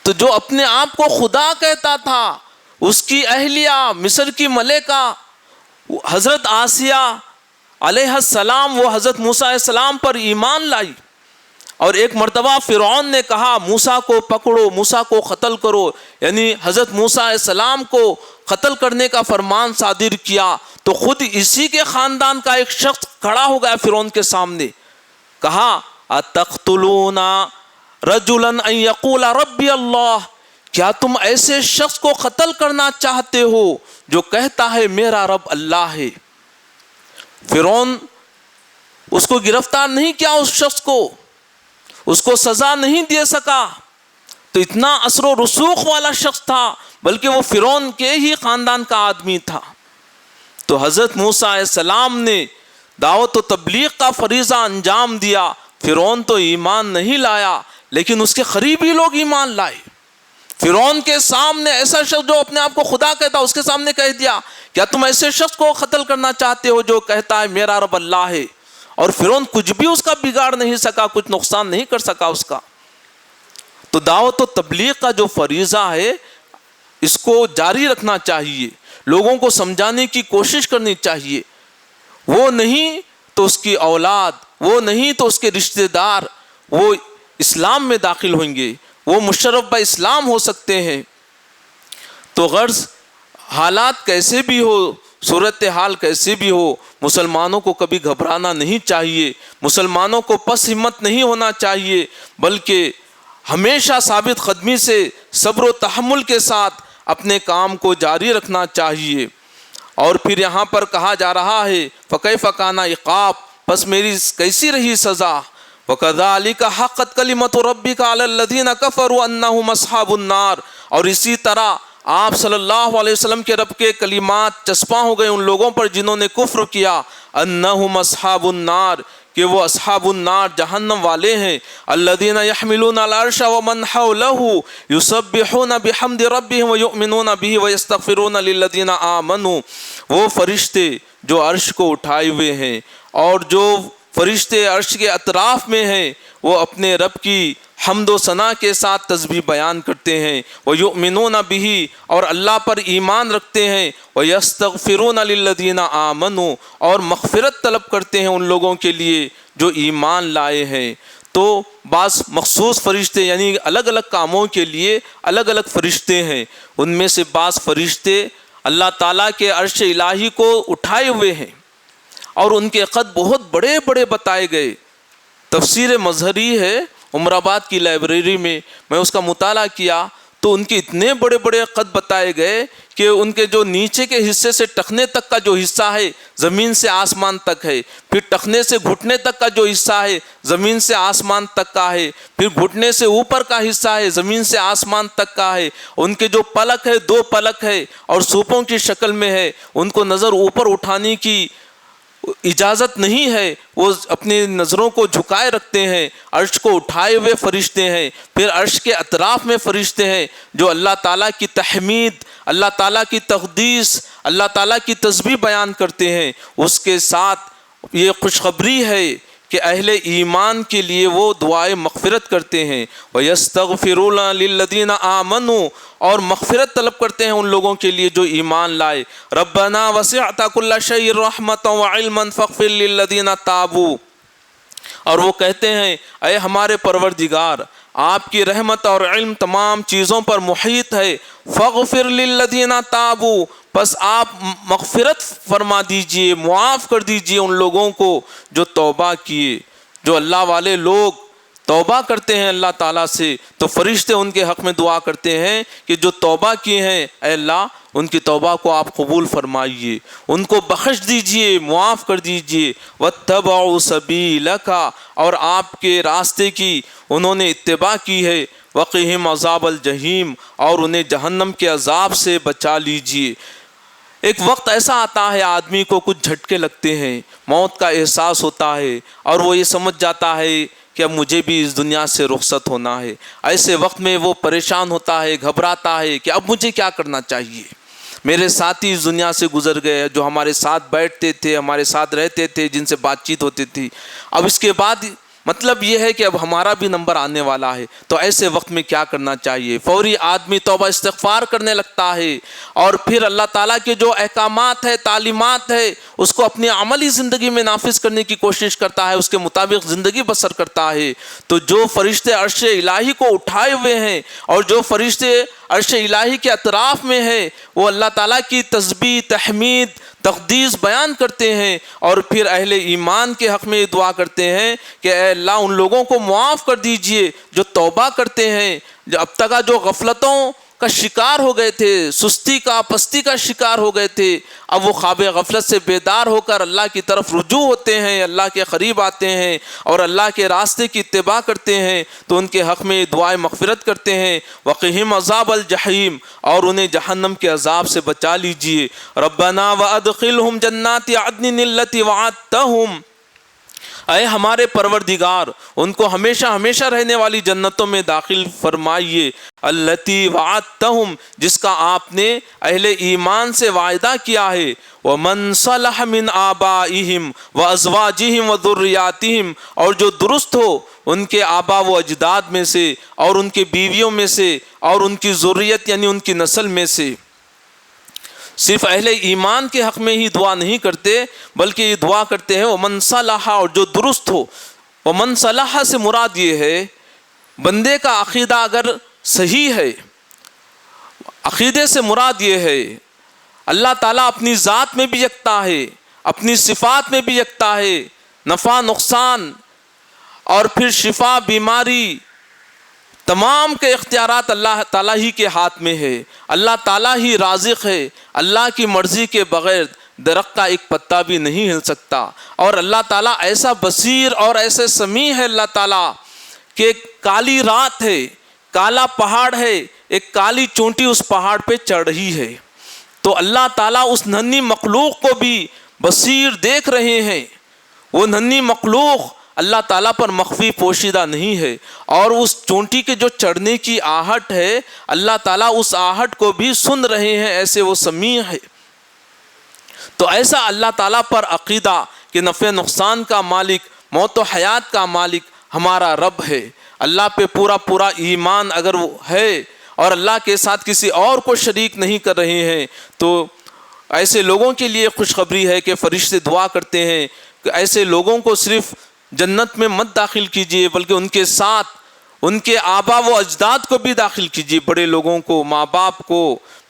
تو جو اپنے آپ کو خدا کہتا تھا، اس کی اہلیہ مصر کی ملکہ حضرت آسیہ علیہ السلام، وہ حضرت موسیٰ علیہ السلام پر ایمان لائی، اور ایک مرتبہ فرعون نے کہا موسیٰ کو پکڑو، موسیٰ کو قتل کرو، یعنی حضرت موسیٰ علیہ السلام کو قتل کرنے کا فرمان صادر کیا، تو خود اسی کے خاندان کا ایک شخص کھڑا ہو گیا فرعون کے سامنے، کہا اتقتلون رجلا ان یقول ربی اللہ، کیا تم ایسے شخص کو قتل کرنا چاہتے ہو جو کہتا ہے میرا رب اللہ ہے؟ فرعون اس کو گرفتار نہیں کیا، اس شخص کو، اس کو سزا نہیں دے سکا، تو اتنا اثر و رسوخ والا شخص تھا، بلکہ وہ فرعون کے ہی خاندان کا آدمی تھا۔ تو حضرت موسیٰ علیہ السلام نے دعوت و تبلیغ کا فریضہ انجام دیا، فرعون تو ایمان نہیں لایا لیکن اس کے قریبی لوگ ایمان لائے۔ فرعون کے سامنے ایسا شخص جو اپنے آپ کو خدا کہتا، اس کے سامنے کہہ دیا کیا تم ایسے شخص کو قتل کرنا چاہتے ہو جو کہتا ہے میرا رب اللہ ہے؟ اور فرعون کچھ بھی اس کا بگاڑ نہیں سکا، کچھ نقصان نہیں کر سکا اس کا۔ تو دعوت و تبلیغ کا جو فریضہ ہے اس کو جاری رکھنا چاہیے، لوگوں کو سمجھانے کی کوشش کرنی چاہیے، وہ نہیں تو اس کی اولاد، وہ نہیں تو اس کے رشتہ دار وہ اسلام میں داخل ہوئیں گے، وہ مشرف با اسلام ہو سکتے ہیں۔ تو غرض حالات کیسے بھی ہو، صورتحال کیسے بھی ہو، مسلمانوں کو کبھی گھبرانا نہیں چاہیے، مسلمانوں کو پس ہمت نہیں ہونا چاہیے، بلکہ ہمیشہ ثابت قدمی سے صبر و تحمل کے ساتھ اپنے کام کو جاری رکھنا چاہیے۔ اور پھر یہاں پر کہا جا رہا ہے فَكَيْفَ كَانَ عِقَابِ، پس میری کیسی رہی سزا، وَكَذَلِكَ حَقَّتْ كَلِمَةُ رَبِّكَ عَلَى الَّذِينَ كَفَرُوا أَنَّهُمْ أَصْحَابُ النَّارِ، اور اسی طرح آپ صلی اللہ علیہ وسلم کے رب کے کلمات چسپاں ہو گئے ان لوگوں پر جنہوں نے کفر کیا، انہم اصحاب النار، کہ وہ اصحاب النار جہنم والے ہیں، الذین یحملون العرش ومن حولہ یسبحون بحمد ربہم ویؤمنون بہ ویستغفرون للذین آمنوا، وہ فرشتے جو عرش کو اٹھائے ہوئے ہیں اور جو فرشتے عرش کے اطراف میں ہیں وہ اپنے رب کی حمد و ثنا کے ساتھ تسبیح بیان کرتے ہیں، وَيُؤْمِنُونَ بِهِ، اور اللہ پر ایمان رکھتے ہیں، وَيَسْتَغْفِرُونَ لِلَّذِينَ آمَنُوا، اور مغفرت طلب کرتے ہیں ان لوگوں کے لیے جو ایمان لائے ہیں۔ تو بعض مخصوص فرشتے یعنی الگ الگ کاموں کے لیے الگ الگ فرشتے ہیں، ان میں سے بعض فرشتے اللہ تعالیٰ کے عرش الہی کو اٹھائے ہوئے ہیں اور ان کے قد بہت بڑے بڑے بتائے گئے۔ تفسیر مظہری ہے عمر آباد کی لائبریری میں اس کا مطالعہ کیا تو ان کے اتنے بڑے بڑے قد بتائے گئے کہ ان کے جو نیچے کے حصے سے ٹخنے تک کا جو حصہ ہے زمین سے آسمان تک ہے، پھر ٹخنے سے گھٹنے تک کا جو حصہ ہے زمین سے آسمان تک کا ہے، پھر گھٹنے سے اوپر کا حصہ ہے زمین سے آسمان تک کا ہے، ان کے جو پلک ہے 2 پلک ہے اور سوپوں کی شکل میں ہے، ان کو نظر اوپر اٹھانے کی اجازت نہیں ہے، وہ اپنی نظروں کو جھکائے رکھتے ہیں، عرش کو اٹھائے ہوئے فرشتے ہیں، پھر عرش کے اطراف میں فرشتے ہیں جو اللہ تعالیٰ کی تحمید، اللہ تعالیٰ کی تقدیس، اللہ تعالیٰ کی تسبیح بیان کرتے ہیں۔ اس کے ساتھ یہ خوشخبری ہے کہ اہل ایمان کے لیے وہ دعائیں مغفرت کرتے ہیں، وَيَسْتَغْفِرُونَ لِلَّذِينَ آمَنُوا، اور مغفرت طلب کرتے ہیں ان لوگوں کے لیے جو ایمان لائے۔ رَبَّنَا وَسِعْتَ كُلَّ شَيْءٍ رَحْمَةً وَعِلْمًا فَاغْفِرْ لِلَّذِينَ تَابُوا، اور وہ کہتے ہیں اے ہمارے پروردگار آپ کی رحمت اور علم تمام چیزوں پر محیط ہے، فَاغْفِرْ لِلَّذِينَ تَابُوا، پس آپ مغفرت فرما دیجئے، معاف کر دیجئے ان لوگوں کو جو توبہ کیے۔ جو اللہ والے لوگ توبہ کرتے ہیں اللہ تعالیٰ سے تو فرشتے ان کے حق میں دعا کرتے ہیں کہ جو توبہ کیے ہیں اے اللہ ان کی توبہ کو آپ قبول فرمائیے، ان کو بخش دیجئے، معاف کر دیجئے۔ وَاتَّبَعُوا سَبِيلَكَ، اور آپ کے راستے کی انہوں نے اتباع کی ہے، وَقِهِمْ عَذَابَ الْجَحِيمِ، اور انہیں جہنم کے عذاب سے بچا لیجئے۔ ایک وقت ایسا آتا ہے آدمی کو کچھ جھٹکے لگتے ہیں، موت کا احساس ہوتا ہے اور وہ یہ سمجھ جاتا ہے کہ اب مجھے بھی اس دنیا سے رخصت ہونا ہے۔ ایسے وقت میں وہ پریشان ہوتا ہے، گھبراتا ہے کہ اب مجھے کیا کرنا چاہیے۔ میرے ساتھی اس دنیا سے گزر گئے جو ہمارے ساتھ بیٹھتے تھے، ہمارے ساتھ رہتے تھے، جن سے بات چیت ہوتی تھی، اب اس کے بعد مطلب یہ ہے کہ اب ہمارا بھی نمبر آنے والا ہے. تو ایسے وقت میں کیا کرنا چاہیے؟ فوری آدمی توبہ استغفار کرنے لگتا ہے اور پھر اللہ تعالیٰ کے جو احکامات ہے، تعلیمات ہے، اس کو اپنی عملی زندگی میں نافذ کرنے کی کوشش کرتا ہے، اس کے مطابق زندگی بسر کرتا ہے. تو جو فرشتے عرش الہی کو اٹھائے ہوئے ہیں اور جو فرشتے عرش الہی کے اطراف میں ہیں، وہ اللہ تعالیٰ کی تسبیح، تحمید، تقدیس بیان کرتے ہیں اور پھر اہل ایمان کے حق میں یہ دعا کرتے ہیں کہ اے اللہ ان لوگوں کو معاف کر دیجئے جو توبہ کرتے ہیں، جو اب تک جو غفلتوں کا شکار ہو گئے تھے، سستی کا، پستی کا شکار ہو گئے تھے، اب وہ خواب غفلت سے بیدار ہو کر اللہ کی طرف رجوع ہوتے ہیں، اللہ کے قریب آتے ہیں اور اللہ کے راستے کی اتباع کرتے ہیں. تو ان کے حق میں دعائیں مغفرت کرتے ہیں. وقہم عذاب الجحیم، اور انہیں جہنم کے عذاب سے بچا لیجئے. ربنا وادخلہم جنات عدن التی وعدتہم، اے ہمارے پروردگار ان کو ہمیشہ ہمیشہ رہنے والی جنتوں میں داخل فرمائیے. التی وعدتہم، جس کا آپ نے اہل ایمان سے وعدہ کیا ہے. ومن صلح من آبائہم وازواجہم وذریاتہم، اور جو درست ہو ان کے آبا و اجداد میں سے اور ان کے بیویوں میں سے اور ان کی ذریت یعنی ان کی نسل میں سے. صرف اہل ایمان کے حق میں ہی دعا نہیں کرتے بلکہ یہ دعا کرتے ہیں ومن صلح، اور جو درست ہو. ومن صلح سے مراد یہ ہے بندے کا عقیدہ اگر صحیح ہے، عقیدے سے مراد یہ ہے اللہ تعالیٰ اپنی ذات میں بھی یکتا ہے، اپنی صفات میں بھی یکتا ہے، نفع نقصان اور پھر شفا بیماری تمام کے اختیارات اللہ تعالیٰ ہی کے ہاتھ میں ہے. اللہ تعالیٰ ہی رازق ہے، اللہ کی مرضی کے بغیر درخت کا ایک پتا بھی نہیں ہل سکتا. اور اللہ تعالیٰ ایسا بصیر اور ایسے سمیع ہے اللہ تعالیٰ کہ ایک کالی رات ہے، کالا پہاڑ ہے، ایک کالی چونٹی اس پہاڑ پہ چڑھ رہی ہے، تو اللہ تعالیٰ اس ننھی مخلوق کو بھی بصیر دیکھ رہے ہیں. وہ ننھی مخلوق اللہ تعالیٰ پر مخفی پوشیدہ نہیں ہے، اور اس چونٹی کے جو چڑھنے کی آہٹ ہے اللہ تعالیٰ اس آہٹ کو بھی سن رہے ہیں، ایسے وہ سمیع ہے. تو ایسا اللہ تعالیٰ پر عقیدہ کہ نفع نقصان کا مالک، موت و حیات کا مالک ہمارا رب ہے. اللہ پہ پورا پورا ایمان اگر وہ ہے اور اللہ کے ساتھ کسی اور کو شریک نہیں کر رہے ہیں، تو ایسے لوگوں کے لیے خوشخبری ہے کہ فرشتے دعا کرتے ہیں کہ ایسے لوگوں کو صرف جنت میں مت داخل کیجیے بلکہ ان کے ساتھ ان کے آبا و اجداد کو بھی داخل کیجیے، بڑے لوگوں کو، ماں باپ کو،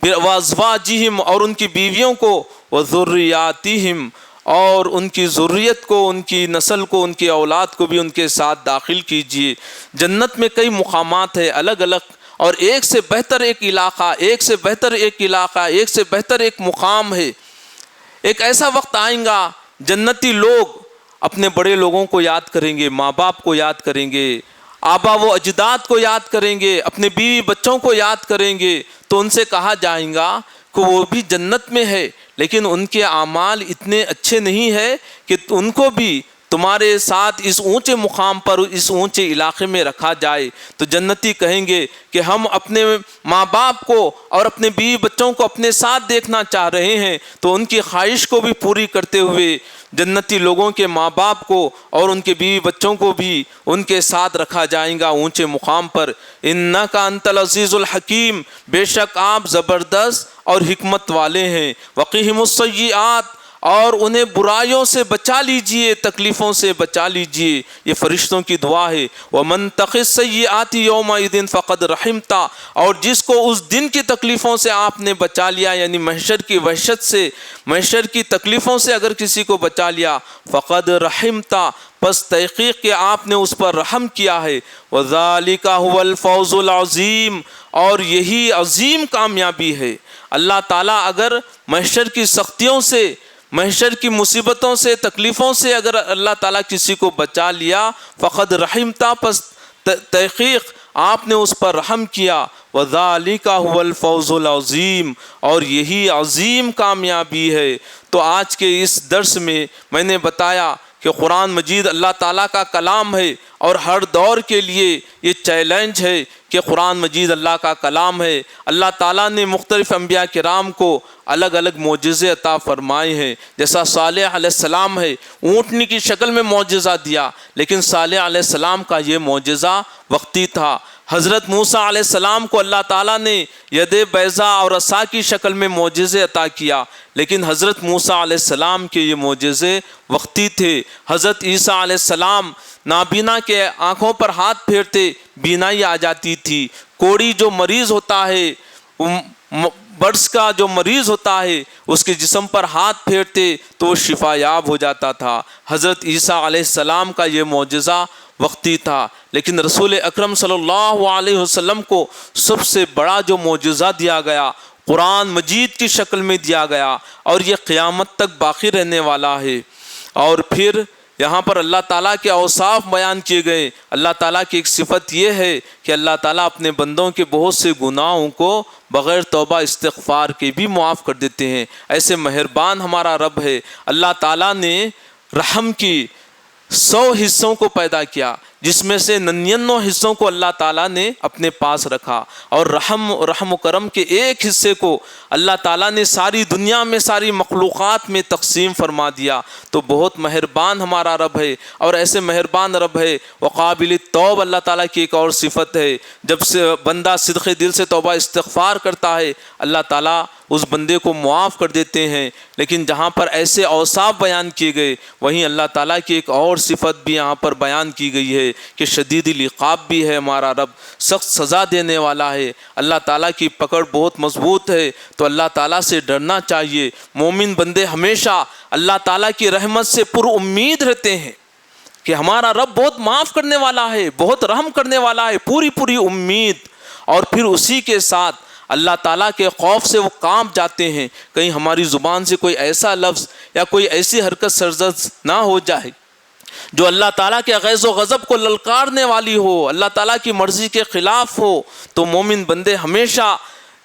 پھر وازواجہم اور ان کی بیویوں کو، وذریاتہم اور ان کی ذریت کو، ان کی نسل کو، ان کی اولاد کو بھی ان کے ساتھ داخل کیجیے. جنت میں کئی مقامات ہیں الگ الگ، اور ایک سے بہتر ایک علاقہ، ایک سے بہتر ایک علاقہ، ایک سے بہتر ایک مقام ہے. ایک ایسا وقت آئیں گا جنتی لوگ اپنے بڑے لوگوں کو یاد کریں گے، ماں باپ کو یاد کریں گے، آبا و اجداد کو یاد کریں گے، اپنے بیوی بچوں کو یاد کریں گے. تو ان سے کہا جائے گا کہ وہ بھی جنت میں ہے لیکن ان کے اعمال اتنے اچھے نہیں ہیں کہ ان کو بھی تمہارے ساتھ اس اونچے مقام پر، اس اونچے علاقے میں رکھا جائے. تو جنتی کہیں گے کہ ہم اپنے ماں باپ کو اور اپنے بیوی بچوں کو اپنے ساتھ دیکھنا چاہ رہے ہیں. تو ان کی خواہش کو بھی پوری کرتے ہوئے جنتی لوگوں کے ماں باپ کو اور ان کے بیوی بچوں کو بھی ان کے ساتھ رکھا جائے گا اونچے مقام پر. انکا انت العزیز الحکیم، بے شک آپ زبردست اور حکمت والے ہیں. وقہم السیئات، اور انہیں برائیوں سے بچا لیجئے، تکلیفوں سے بچا لیجئے. یہ فرشتوں کی دعا ہے. ومن تق السیئات یومئذ فقد رحمتا، اور جس کو اس دن کی تکلیفوں سے آپ نے بچا لیا، یعنی محشر کی وحشت سے، محشر کی تکلیفوں سے اگر کسی کو بچا لیا، فقد رحمتا، پس تحقیق کہ آپ نے اس پر رحم کیا ہے. وذالک هو الفوز العظیم، اور یہی عظیم کامیابی ہے. اللہ تعالیٰ اگر محشر کی سختیوں سے، محشر کی مصیبتوں سے، تکلیفوں سے اگر اللہ تعالیٰ کسی کو بچا لیا، فقد رحمتا، پس تحقیق آپ نے اس پر رحم کیا. وذالک هو الفوز العظیم، اور یہی عظیم کامیابی ہے. تو آج کے اس درس میں میں نے بتایا کہ قرآن مجید اللہ تعالیٰ کا کلام ہے، اور ہر دور کے لیے یہ چیلنج ہے کہ قرآن مجید اللہ کا کلام ہے۔ اللہ تعالیٰ نے مختلف انبیاء کرام کو الگ الگ معجزے عطا فرمائے ہیں، جیسا صالح علیہ السلام ہے، اونٹنی کی شکل میں معجزہ دیا، لیکن صالح علیہ السلام کا یہ معجزہ وقتی تھا۔ حضرت موسیٰ علیہ السلام کو اللہ تعالیٰ نے ید بیضاء اور عصا کی شکل میں معجزے عطا کیا، لیکن حضرت موسیٰ علیہ السلام کے یہ معجزے وقتی تھے۔ حضرت عیسیٰ علیہ السلام نابینا کے آنکھوں پر ہاتھ پھیرتے بینائی آ جاتی تھی، کوڑی جو مریض ہوتا ہے، برس کا جو مریض ہوتا ہے، اس کے جسم پر ہاتھ پھیرتے تو وہ شفا یاب ہو جاتا تھا۔ حضرت عیسیٰ علیہ السلام کا یہ معجزہ وقتی تھا، لیکن رسول اکرم صلی اللہ علیہ وسلم کو سب سے بڑا جو معجزہ دیا گیا قرآن مجید کی شکل میں دیا گیا، اور یہ قیامت تک باقی رہنے والا ہے۔ اور پھر یہاں پر اللہ تعالیٰ کے اوصاف بیان کیے گئے۔ اللہ تعالیٰ کی ایک صفت یہ ہے کہ اللہ تعالیٰ اپنے بندوں کے بہت سے گناہوں کو بغیر توبہ استغفار کے بھی معاف کر دیتے ہیں۔ ایسے مہربان ہمارا رب ہے۔ اللہ تعالیٰ نے رحم کی 100 حصوں کو پیدا کیا، جس میں سے 99 حصوں کو اللہ تعالیٰ نے اپنے پاس رکھا، اور رحم و کرم کے ایک حصے کو اللہ تعالیٰ نے ساری دنیا میں ساری مخلوقات میں تقسیم فرما دیا۔ تو بہت مہربان ہمارا رب ہے، اور ایسے مہربان رب ہے۔ وقابل التوب اللہ تعالیٰ کی ایک اور صفت ہے، جب سے بندہ صدق دل سے توبہ استغفار کرتا ہے، اللہ تعالیٰ اس بندے کو معاف کر دیتے ہیں۔ لیکن جہاں پر ایسے اوصاف بیان کیے گئے، وہیں اللہ تعالیٰ کی ایک اور صفت بھی یہاں پر بیان کی گئی ہے کہ شدید العقاب بھی ہے ہمارا رب، سخت سزا دینے والا ہے۔ اللہ تعالیٰ کی پکڑ بہت مضبوط ہے، تو اللہ تعالیٰ سے ڈرنا چاہیے۔ مومن بندے ہمیشہ اللہ تعالیٰ کی رحمت سے پر امید رہتے ہیں کہ ہمارا رب بہت معاف کرنے والا ہے، بہت رحم کرنے والا ہے، پوری امید۔ اور پھر اسی کے ساتھ اللہ تعالیٰ کے خوف سے وہ کانپ جاتے ہیں، کہیں ہماری زبان سے کوئی ایسا لفظ یا کوئی ایسی حرکت سرزد نہ ہو جائے جو اللہ تعالیٰ کے غیظ و غضب کو للکارنے والی ہو، اللہ تعالیٰ کی مرضی کے خلاف ہو۔ تو مومن بندے ہمیشہ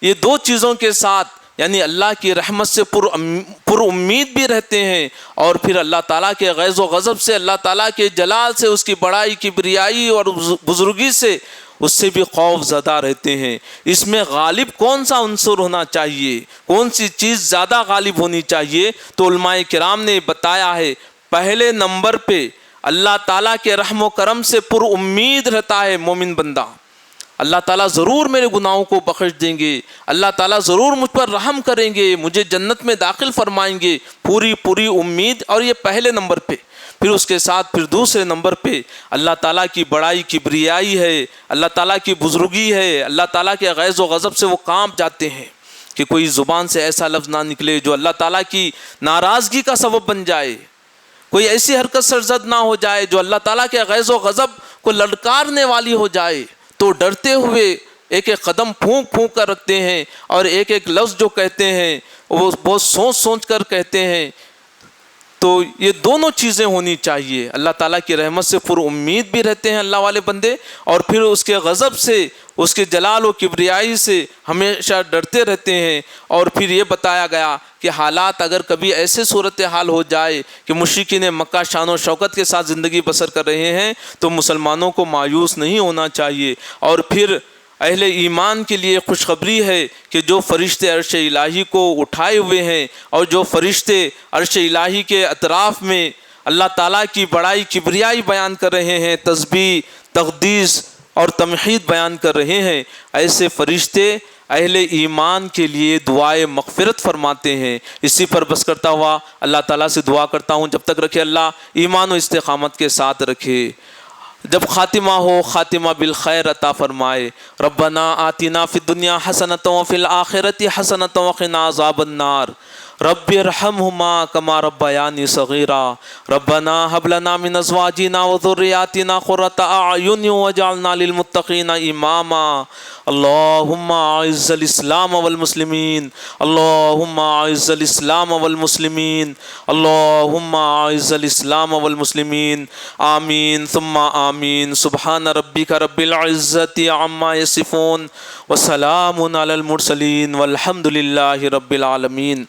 یہ 2 چیزوں کے ساتھ، یعنی اللہ کی رحمت سے پر امید بھی رہتے ہیں، اور پھر اللہ تعالیٰ کے غیظ و غضب سے، اللہ تعالیٰ کے جلال سے، اس کی بڑائی کبریائی اور بزرگی سے، اس سے بھی خوف زدہ رہتے ہیں۔ اس میں غالب کون سا عنصر ہونا چاہیے، کون سی چیز زیادہ غالب ہونی چاہیے؟ تو علماء کرام نے بتایا ہے، پہلے نمبر پہ اللہ تعالیٰ کے رحم و کرم سے پر امید رہتا ہے مومن بندہ۔ اللہ تعالیٰ ضرور میرے گناہوں کو بخش دیں گے، اللہ تعالیٰ ضرور مجھ پر رحم کریں گے، مجھے جنت میں داخل فرمائیں گے، پوری امید۔ اور یہ پہلے نمبر پہ۔ پھر اس کے ساتھ پھر دوسرے نمبر پہ اللہ تعالیٰ کی بڑائی کبریائی ہے، اللہ تعالیٰ کی بزرگی ہے، اللہ تعالیٰ کے غیظ و غضب سے وہ کانپ جاتے ہیں کہ کوئی زبان سے ایسا لفظ نہ نکلے جو اللہ تعالیٰ کی ناراضگی کا سبب بن جائے، کوئی ایسی حرکت سرزد نہ ہو جائے جو اللہ تعالیٰ کے غیظ و غضب کو للکارنے والی ہو جائے۔ تو ڈرتے ہوئے ایک ایک قدم پھونک کر رکھتے ہیں، اور ایک ایک لفظ جو کہتے ہیں وہ بہت سوچ کر کہتے ہیں۔ تو یہ دونوں چیزیں ہونی چاہیے، اللہ تعالیٰ کی رحمت سے پر امید بھی رہتے ہیں اللہ والے بندے، اور پھر اس کے غضب سے، اس کے جلال و کبریائی سے ہمیشہ ڈرتے رہتے ہیں۔ اور پھر یہ بتایا گیا کہ حالات اگر کبھی ایسے صورتحال ہو جائے کہ مشرکین مکہ شان و شوکت کے ساتھ زندگی بسر کر رہے ہیں، تو مسلمانوں کو مایوس نہیں ہونا چاہیے۔ اور پھر اہل ایمان کے لیے خوشخبری ہے کہ جو فرشتے عرش الہی کو اٹھائے ہوئے ہیں، اور جو فرشتے عرش الہی کے اطراف میں اللہ تعالیٰ کی بڑائی کبریائی بیان کر رہے ہیں، تسبیح، تقدیس اور تمحید بیان کر رہے ہیں، ایسے فرشتے اہل ایمان کے لیے دعائے مغفرت فرماتے ہیں۔ اسی پر بس کرتا ہوا اللہ تعالیٰ سے دعا کرتا ہوں جب تک رکھے اللہ ایمان و استقامت کے ساتھ رکھے، جب خاتمہ ہو خاتمہ بالخیر عطا فرمائے۔ ربنا آتنا فی الدنیا حسنۃ وفی الآخرۃ حسنۃ وقنا عذاب النار۔ رب ارحمہما کما ربیانی صغیرا۔ ربنا ہب لنا من ازواجنا وذریاتنا قرۃ اعین واجعلنا للمتقین اماما۔ اللہم اعز الاسلام والمسلمین، اللہم اعز الاسلام والمسلمین، اللہم اعز الاسلام والمسلمین، آمین ثم آمین۔ سبحان ربک رب العزۃ عما یصفون وسلام علی المرسلین والحمد للہ رب العالمین۔